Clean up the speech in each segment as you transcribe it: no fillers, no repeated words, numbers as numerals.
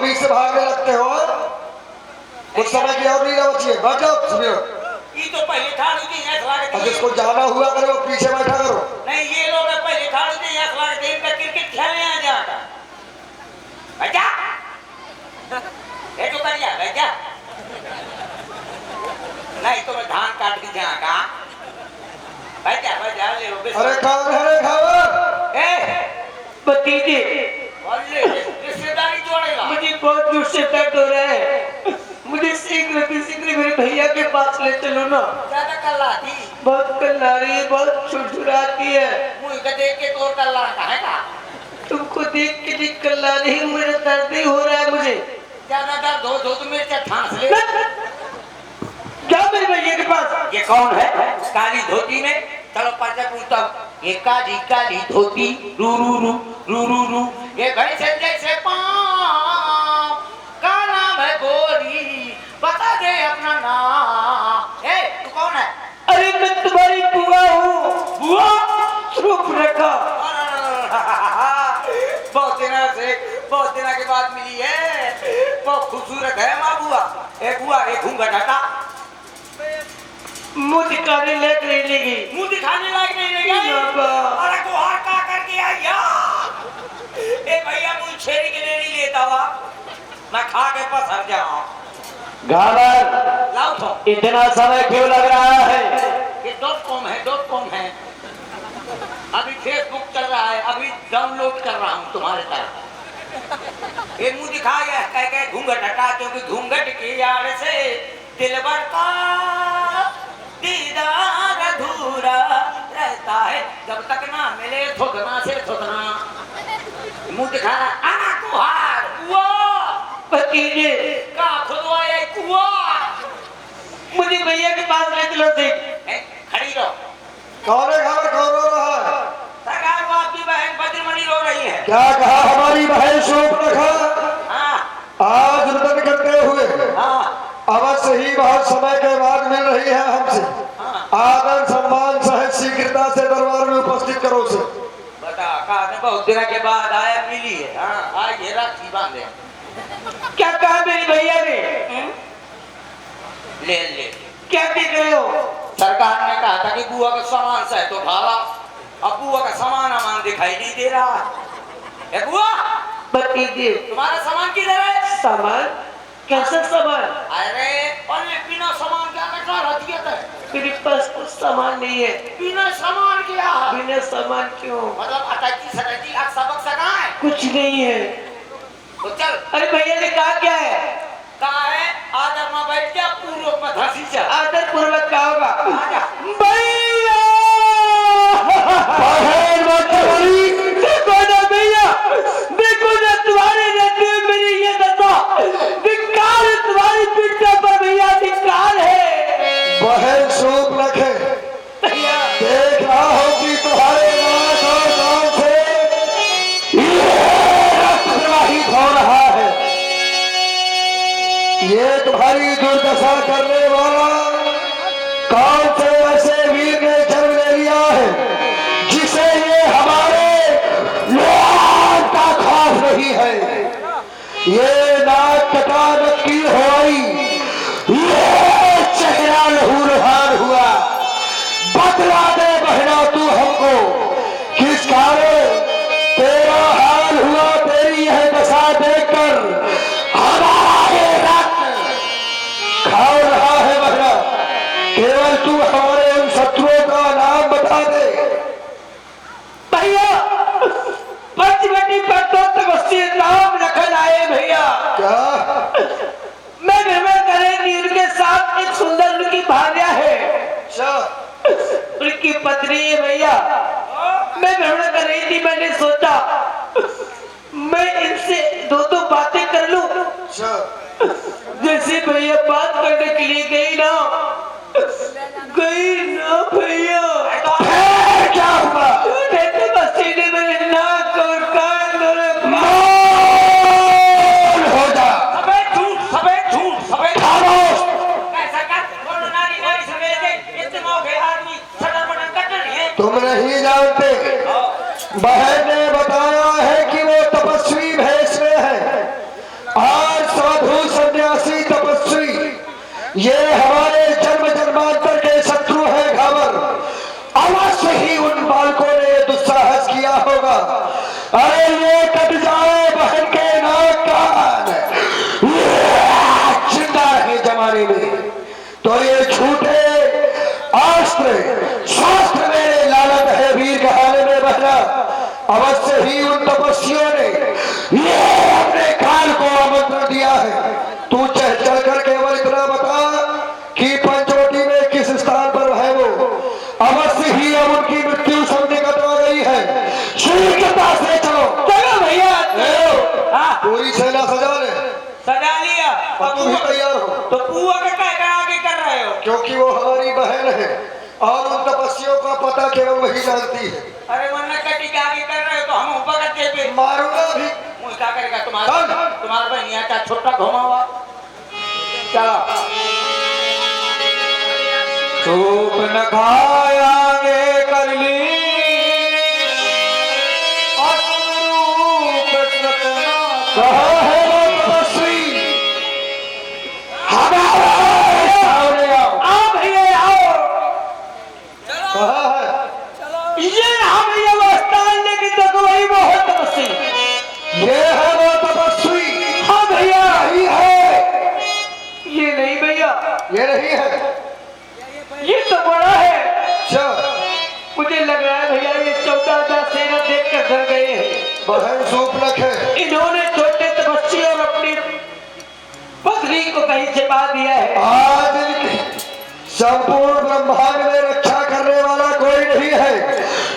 बीच से भागने लगते हो। कुछ समय की और नहीं बचिए, बैठ जाओ सुनियो। ये तो पहले ठाड़ दी है स्वागत अब जिसको जाना हुआ करे वो पीछे बैठा करो। नहीं ये लोग पहले ठाड़ दी है स्वागत इनका क्रिकेट खेलने आ जाता बैठा ये तो कर जा बैठा नहीं तो मैं धान काट के जाऊंगा बैठा ले लो। अरे खबर भतीजे रिश्तेदारी जोड़ेगा मुझे बहुत दूर से दर्द हो रहा है, मुझे शीघ्र मेरे भैया के पास ले चलो ना। ज्यादा कल्लाती बहुत कल्लारी है, बहुत छुड़छुड़ाती है। मुझे का देख के तोड़ कल्ला है का तुमको देख के भी कल्ला नहीं, मेरा दर्द ही हो रहा है। मुझे ज्यादा दर्द हो तो मिर्चा ठांस ले क्या मेरे भैया के पास। ये कौन है काली धोती में? चलो पाचा पूछता हूँ ये काली काली धोती रू रू रू रू रू रू ये भैंसे जैसे पाँव का नाम है गोरी बता दे अपना नाम। ए तू कौन है? अरे मैं तुम्हारी बुआ हूँ। बुआ? चुप रखा। बहुत दिनों के बाद मिली है, बहुत खूबसूरत है माँ बुआ। ए बुआ ये घूंघट हटा। मुँह दिखाने लायक नहीं लेगी। मुँह दिखाने लायक नहीं लेगा। अरे गुहार का करके आई यार। ए भैया मुझे छेरी के लिए नहीं लेता हुआ मैं खा के पसर जाऊँ। घावर लाओ तो इतना समय क्यों लग रहा है? ये .com है अभी फेसबुक चल रहा है, अभी डाउनलोड कर रहा हूँ तुम्हारे तरफ। ये मुँह दिखा गया कह के घूंघट हटा क्योंकि घूंघट की यार से दिलबर का दीदार अधूरा रहता है जब तक ना मिले थोदना से थोदना। मुँह दिखा आना कुहार कुआ भतीजे का खुदवाया कुआ। मुझे भैया के पास ले चलो। खड़ी रहो। कौन है खबर, कौन रो रहा है? सरकार वो आपकी बहन बद्रमणि रो रही है। क्या कहा हमारी बहन शूर्पणखा? हाँ आज रुदन करते हुए हाँ अवश्य ही बहुत समय के बाद मिल रही है हमसे। आदर सम्मान सहित शीघ्रता से दरबार में उपस्थित करो उसे। बता कहा बहुत दिनों के बाद आया मिली है। हाँ आज ये राखी बांधे क्या कहा मेरे भैया ने? ले क्या देख रहे हो? सरकार ने कहा था कि बुआ का सामान से तो ढाला, अब बुआ का सामान दिखाई नहीं दे रहा है। बुआ भतीजे तुम्हारा सामान किधर है? सामान? कैसा सामान? अरे बिना सामान क्या रखा रहती है? मेरे पास कुछ सामान नहीं है। बिना सामान क्या? बिना सामान क्यों? मतलब अटैची सटैची आप सबक सका है? कुछ नहीं है। तो चल। अरे भैया ने कहा क्या है? कहा है आदर में बैठ जा पूर्वक में धसी जा। आदर पूर्वक क्या होगा? भैया देखो ना भैया, देखो ना तुम्हारे रहते हुए मेरी ये दशा। धिक्कार है तुम्हारी पीठ पर भैया, धिक्कार है। बहन शोक रखे भैया देख रहा हो कि तुम्हारे नाक और कान से रक्त प्रवाहित हो रहा है। ये तुम्हारी दुर्दशा करने वाला कौन से ऐसे वीर ने जन्म ले लिया है जिसे ये हमारे लोग का खौफ नहीं है। ये नाक कटा नक्की होई, ये चेहरा लहू लुहान हुआ। बदला दे बहना तू हमको, किस कारण तेरा हाल हुआ, तेरी यह दशा देखकर हमारा ये रक्त खा रहा है बहना। केवल तू हमारे उन शत्रुओं का नाम बता दे। भैया पंचवटी पर नाम रखल आए भैया। क्या? मैं भ्रमण करेंगी, उनके साथ एक सुंदर उनकी भार्या है, उनकी पत्नी है भैया। मैं भ्रमण कर रही थी, मैंने सोचा मैं इनसे दो बातें कर लूं। जैसे भैया बात करने के लिए गई ना भैया, क्या हुआ? बस्ती ने मेरे नाक और कान हो जा। सफेद झूठ खामोश। कैसा कर बोलो नारी नारी सवेरे इतने मौके आदमी सटर बटन कट रही है। तुम नहीं जानते, बहन ने बताया है कि वो तपस्वी भेष में है। ये हमारे जन्म जन्मांतर के शत्रु है घावर, अवश्य ही उन बालकों ने दुस्साहस किया होगा। अरे ये कट जाए बहन के नाक कान, जिंदा रहे जमाने में तो ये झूठे अस्त्र शास्त्र में लालत है वीर कहानी में बहना। अवश्य ही उन तपस्वियों ने ये अपने काल को आमंत्रण दिया है। तू चढ़ चढ़ कर केवल इतना बता कि पंचवटी में किस स्थान पर है वो। अवश्य ही अब उनकी मृत्यु सन्निकट आ गई है। श्री के पास ले चलो। चलो भैया। हाँ, पूरी सेना सजा ले। सजा लिया। और तुम भी तैयार हो। तो पुआ का क्या आगे कर रहे हो? क्योंकि वो हमारी बहन है और उन तपस्वियों का पता केवल वही जानती है। अरे वरना कटी के आगे कर रहे हो तो हम ऊपर करते पे मारूंगा भी। मुझे क्या करेगा तुम्हारा भाई यहाँ का छोटा घुमा हुआ। चलो सूप न खायांगे कर ली कहा है वो तपस्वी हमारे सामने आओ। आओ भैया आओ। कहा है ये हम भैया वो स्थान लेकिन तो वही वो है तपस्वी। ये है वो तपस्वी। हाँ भैया यही है। ये नहीं भैया, ये नहीं है। ये तो बड़ा है। अच्छा मुझे लग रहा है भैया ये 14,000 सेना देख कर डर गए हैं। बहन सूपलक है। इन्होंने छोटे तपस्वी और अपनी पत्नी को कहीं छिपा दिया है। आज इनकी संपूर्ण ब्रह्मांड में रक्षा करने वाला कोई नहीं है।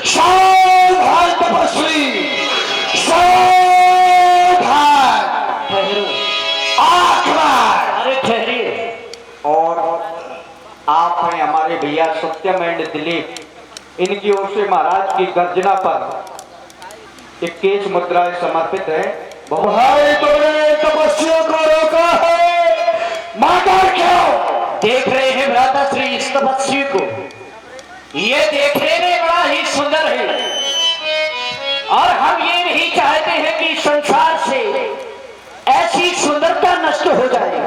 सावधान तपस्वी, सावधान। ठहरो। आखिर अरे ठहरिए। और आप हैं हमारे भैया सत्यम एंड दिलीप, इनकी ओर से महाराज की गर्जना पर 21 मुद्राएं समर्पित है। भाई तुमने तपस्वियों को रोका है, मगर क्यों? देख रहे हैं भ्राता श्री इस तपस्वी को, ये देखने में बड़ा ही सुंदर है और हम ये नहीं चाहते हैं कि संसार से ऐसी सुंदरता नष्ट हो जाए।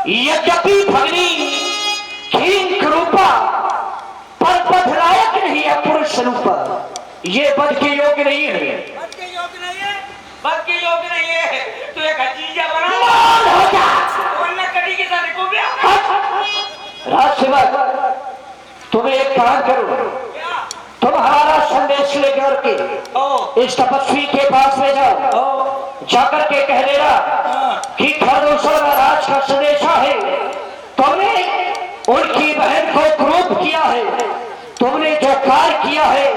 यद्यपि भगनी खीन रूपा पर पथलायक नहीं है पुरुष रूपा, ये बद के योग्य नहीं है। बद के योग्य नहीं है, बद के योग्य नहीं है। तो एक हजीजा बना वरना कटी के साथ को राजसेवक, तुम एक काम करो, तुम हमारा संदेश लेकर के इस तपस्वी के पास ले जाओ। जाकर के कह देना कि खरदूषण महाराज का संदेशा है, तुमने उनकी बहन को क्रोध किया है, तुमने जो कार्य किया है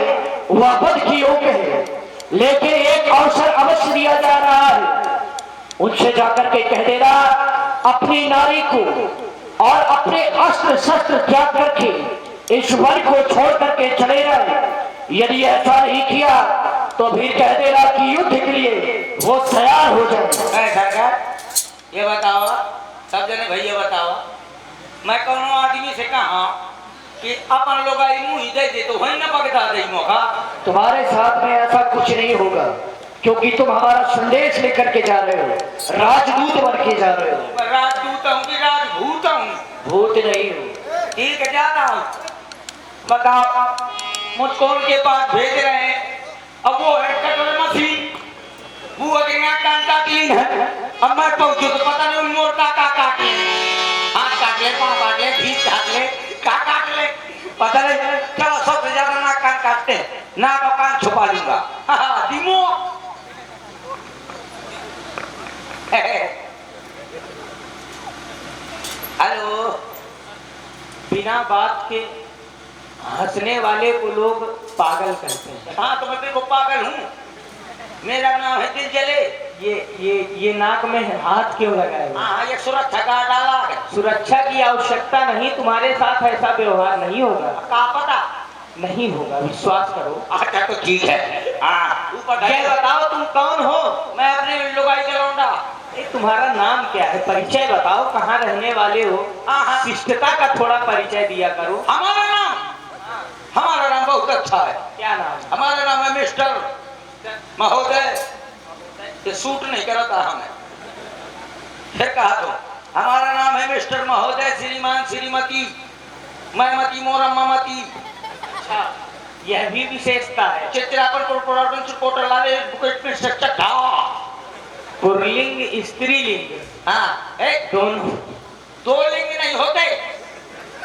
वह बद की योग्य है, लेकिन एक अवसर अवश्य दिया जा रहा है। उनसे जाकर के कह देना अपनी नारी को और अपने अस्त्र शस्त्र त्याग करके इस वन को छोड़ करके चले जाए। यदि ऐसा नहीं किया तो फिर कह देना कि युद्ध के लिए वो तैयार हो जाए। ये बताओ सब जने भैया बताओ, मैं कौन आदमी से कहा कि अपन लोग मुंह ही दे तो वही न पकड़ा दे मौका। तुम्हारे साथ में ऐसा कुछ नहीं होगा क्योंकि तुम हमारा संदेश लेकर के जा रहे हो, राजदूत बन के जा रहे हो। राजदूत हूँ कि राजभूत हूँ? भूत नहीं हो। ठीक है जाता हूँ। बताओ मुझको उनके पास भेज रहे हैं, अब वो है कटोरे मसीह, वो के नाक कान काट ली है। अब मैं पहुंचू तो पता नहीं मोर का काट ले, हाथ काट ले, पाँव काट ले, भीत काट ले, काट ले, पता नहीं। चलो सबसे ज्यादा नाक कान काटते हैं, नाक और कान छुपा लूंगा। दिमो हेलो, बिना बात के हंसने वाले को लोग पागल कहते हैं। हाँ तो मैं तेरे को पागल हूँ, मेरा नाम है दिल जले। ये नाक में हाथ क्यों लगाए? हाँ ये सुरक्षा का डाला है। सुरक्षा की आवश्यकता नहीं, तुम्हारे साथ ऐसा व्यवहार नहीं होगा। क्या पता नहीं होगा, विश्वास करो। अच्छा तो ठीक है। हाँ ये बताओ तुम कौन हो? मैं अपने लुगाई चलाऊंगा। तुम्हारा नाम क्या है? परिचय बताओ, कहाँ रहने वाले हो? शिष्टता का थोड़ा परिचय दिया करो। हमारा नाम बहुत अच्छा है। क्या नाम? हमारा नाम है मिस्टर महोदय। ये सूट नहीं करता हमें। फिर कहा तो हमारा नाम है मिस्टर महोदय, श्रीमान, श्रीमती, मैमती, मोरम्मा मती। अच्छा, यह भी विशेषता है। चित्रापन कोटरापन कोटर लाले बुकेट में चक्का। पुल्लिंग स्त्रीलिंग हाँ, एक दोनों। दो लिंग नहीं होते।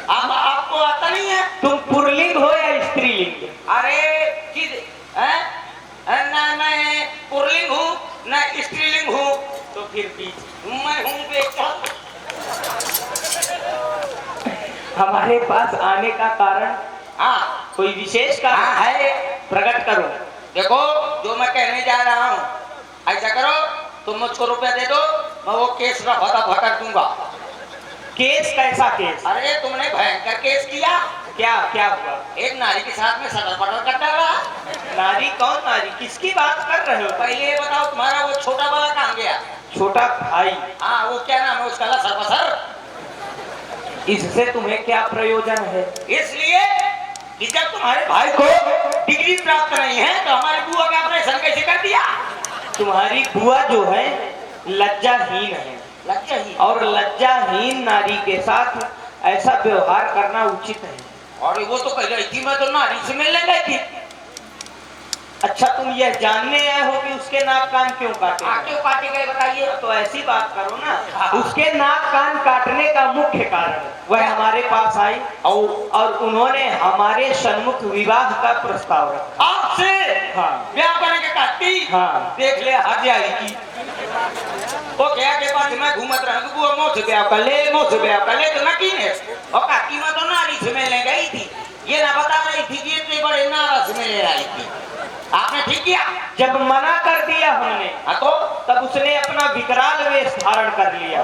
आप आपको आता नहीं है? तुम पुल्लिंग हो या स्त्रीलिंग? अरे किस हैं? ना मैं पुल्लिंग हूँ ना स्त्रीलिंग हूँ, तो फिर बीच मैं हूँ बेटा। हमारे पास आने का कारण हाँ कोई विशेष कारण हाँ है। प्रकट करो। देखो जो मैं कहने जा रहा हूँ, ऐसा करो तुम मुझको रुपया दे दो, मैं वो केस रफा दफा कर दूंगा। केस? कैसा केस? अरे तुमने भयंकर केस किया। क्या क्या हुआ? एक नारी के साथ में सटर पटर कर डाला। नारी? कौन नारी? किसकी बात कर रहे हो? पहले ये बताओ तुम्हारा वो छोटा वाला कहाँ गया? छोटा भाई? हाँ वो क्या नाम है उसका? लसर बसर। इससे तुम्हें क्या प्रयोजन है? इसलिए कि जब तुम्हारे भाई को डिग्री प्राप्त नहीं है तो हमारी बुआ का ऑपरेशन कैसे कर दिया? तुम्हारी बुआ जो है लज्जाहीन है, लज्जा ही। और लज्जाहीन नारी के साथ ऐसा व्यवहार करना उचित है। और वो तो कह रही थी मैं तो नारी से मिलने गई थी। अच्छा, तुम यह जानने आए हो कि उसके नाक कान क्यों काटे? क्यों काटे गए बताइए? तो ऐसी बात करो ना। हाँ। उसके नाक कान काटने का मुख्य कारण वह हमारे पास आई और उन्होंने हमारे सन्मुख विवाह का प्रस्ताव रखा। आपसे हाँ। ब्याह करने के काटी। हाँ। देख ले हज आई की वो क्या के पास मैं घूमत रहा हूँ, वो मोह से ब्याह कर ले, मोह से ब्याह कर ले, तो न की है। और काकी मैं तो नारी से मिलने गई थी, ये ना बता रही थी कि इतने बड़े नारा से मिलने आई थी। आपने ठीक किया। जब मना कर दिया हमने, हाँ तो तब उसने अपना विकराल वेश धारण कर लिया।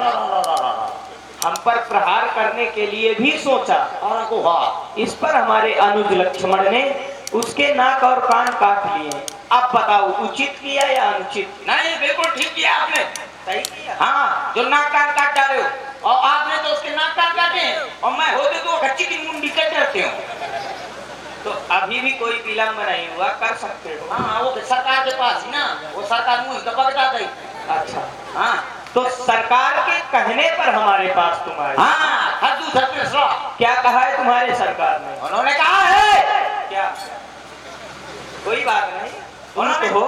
हम पर प्रहार करने के लिए भी सोचा। और को हाँ इस पर हमारे अनुज लक्ष्मण ने उसके नाक और कान काट लिए। अब बताओ, उचित किया या अनुचित? नहीं, बिल्कुल ठीक किया आपने। सही किया। हाँ, जो नाक कान काट डाले हो, और आपने तो उसके नाक कान काटे हैं, और मैं होते तो खच्ची की मुंडी कट जाते हूँ। तो अभी भी कोई विलम्ब नहीं हुआ, कर सकते हो। हाँ वो सरकार के पास ही ना, वो सरकार मुँह दबा गई। अच्छा, हाँ तो सरकार के कहने पर हमारे पास तुम आए। हाँ, हर दूसरा तीसरा क्या कहा है तुम्हारे सरकार ने? उन्होंने कहा है। क्या? कोई बात नहीं, तुम उन्होंने तो हो,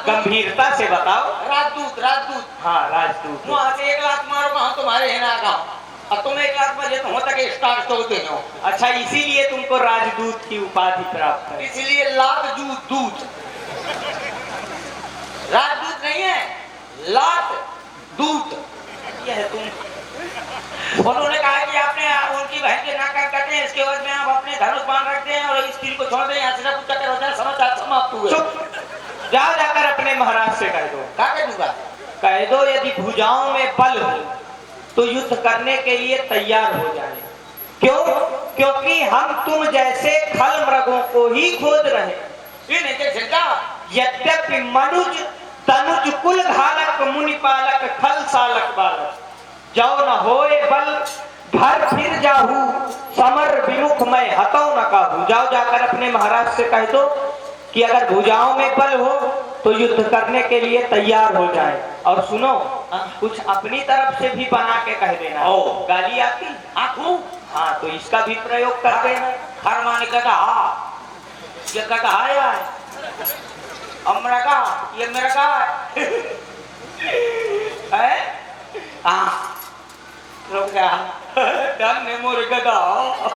गंभीरता से बताओ। राजदूत, राजदूत। हाँ, राजदूत। वहाँ से 1 लाख मारो कहा तुम्हारे है ना कहा, और तुम 1 लाख बजे तो होता कि स्टार होते हो। अच्छा, इसीलिए तुमको राजदूत की उपाधि प्राप्त है। इसलिए लाख दूत दूत, राजदूत नहीं है, लाख दूत। यह तुम उन्होंने कहा कि आपने उनकी बहन के नाक कान काटे हैं, इसके बाद में आप अपने धनुष बांध रखते हैं और स्त्री को छोड़ दें, यहाँ से सब चक्कर हो जाए, समाचार समाप्त हुए। चुप, जाओ जाकर अपने महाराज से कह दो। क्या कह दूंगा? कह दो यदि भुजाओं में बल हो तो युद्ध करने के लिए तैयार हो जाए। क्यों? क्योंकि हम तुम जैसे खल मृगों को ही खोज रहे। ये नहीं कैसे का? यद्यपि मनुज तनुज कुल घालक मुनि पालक खल सालक बालक, जाओ न होए बल भर फिर जाहू समर विमुख मैं हतौ न काहू। जाओ जाकर अपने महाराज से कह दो कि अगर भुजाओं में बल हो तो युद्ध करने के लिए तैयार हो जाए। और सुनो, कुछ अपनी तरफ से भी बना के कह देना। गाली आती? हाँ, तो इसका भी प्रयोग कर देना। हर माने का ये का आया है, अमरा का ये मेरा का है। हाँ रुक जा, डन ने मोर गदा।